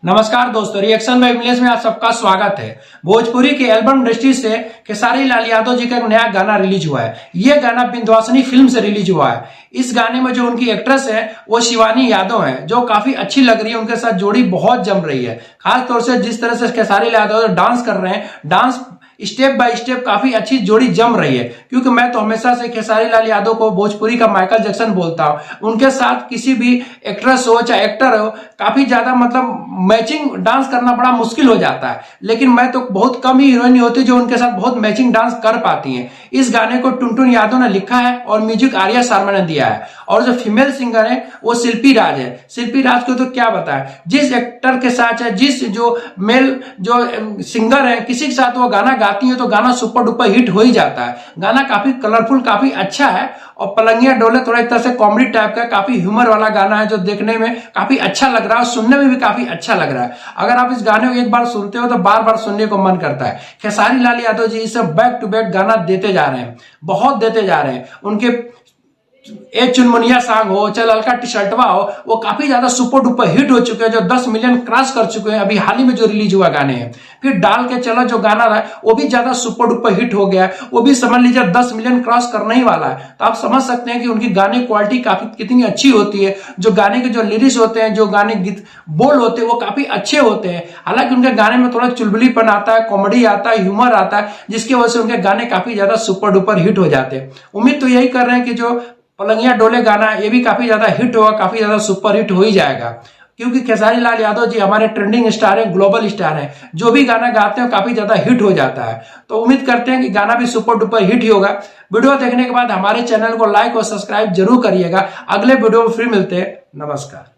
नमस्कार दोस्तों, reaction by Milesh में आप सबका स्वागत है। भोजपुरी के एल्बम इंडस्ट्री से खेसारी लाल यादव जी का एक नया गाना रिलीज हुआ है। ये गाना विंध्यवासिनी फिल्म से रिलीज हुआ है। इस गाने में जो उनकी एक्ट्रेस है वो शिवानी यादव है, जो काफी अच्छी लग रही है। उनके साथ जोड़ी बहुत जम रही है। खास तौर से जिस तरह से खेसारी लाल यादव डांस कर रहे हैं, डांस स्टेप बाय स्टेप काफी अच्छी जोड़ी जम रही है। क्योंकि मैं तो हमेशा से खेसारी लाल यादव को भोजपुरी का माइकल जैक्सन बोलता हूं। उनके साथ किसी भी एक्ट्रेस हो चाहे एक्टर हो, काफी ज्यादा मैचिंग डांस करना बड़ा मुश्किल हो जाता है। लेकिन मैं तो बहुत कम ही हीरोइन होती जो उनके साथ बहुत मैचिंग डांस कर पाती हैं। इस गाने को टुनटुन यादव ने लिखा है और म्यूजिक आर्या शर्मा ने दिया है। और जो फीमेल सिंगर है वो शिल्पी राज है। शिल्पी राज को तो क्या बताएं, जिस एक्टर के साथ है, जिस जो मेल जो सिंगर है, किसी के साथ वो गाना गाती है तो गाना सुपर डुपर हिट हो ही जाता है। गाना काफी कलरफुल, काफी अच्छा है और पलंगिया डोले थोड़ा एक तरह से कॉमेडी टाइप का, काफी ह्यूमर वाला गाना है जो देखने में काफी अच्छा लग रहा है, सुनने में भी काफी अच्छा लग रहा है। अगर आप इस गाने को एक बार सुनते हो तो बार बार सुनने को मन करता है। खेसारी लाल यादव जी इसे बैक टू बैक गाना देते जा रहे हैं, बहुत देते जा रहे हैं। उनके ए चुनमुनिया सॉन्ग हो चाहे ललका टी शर्टवा हो, वो काफी ज्यादा सुपर डुपर हिट हो चुके हैं, जो 10 मिलियन क्रॉस कर चुके हैं अभी हाल ही में जो रिलीज हुआ गाने हैं। फिर डाल के चलो जो गाना रहा वो भी ज्यादा सुपर डुपर हिट हो गया, वो भी समझ लीजिए 10 मिलियन क्रॉस करने ही वाला है। तो आप समझ सकते हैं कि उनकी गाने क्वालिटी काफी कितनी अच्छी होती है। जो गाने के जो लिरिक्स होते हैं, जो गाने गीत बोल होते हैं, वो काफी अच्छे होते हैं। हालांकि उनके गाने में थोड़ा चुलबुलीपन आता है, कॉमेडी आता है, ह्यूमर आता है, जिसकी वजह से उनके गाने काफी ज्यादा सुपर डुपर हिट हो जाते हैं। उम्मीद तो यही कर रहे हैं कि जो पलंगिया डोले गाना ये भी काफी ज्यादा हिट होगा, काफी ज्यादा सुपर हिट हो ही जाएगा। क्योंकि खेसारी लाल यादव जी हमारे ट्रेंडिंग स्टार हैं, ग्लोबल स्टार हैं। जो भी गाना गाते हैं काफी ज्यादा हिट हो जाता है। तो उम्मीद करते हैं कि गाना भी सुपर डुपर हिट ही होगा। वीडियो देखने के बाद हमारे चैनल को लाइक और सब्सक्राइब जरूर करिएगा। अगले वीडियो में फिर मिलते हैं। नमस्कार।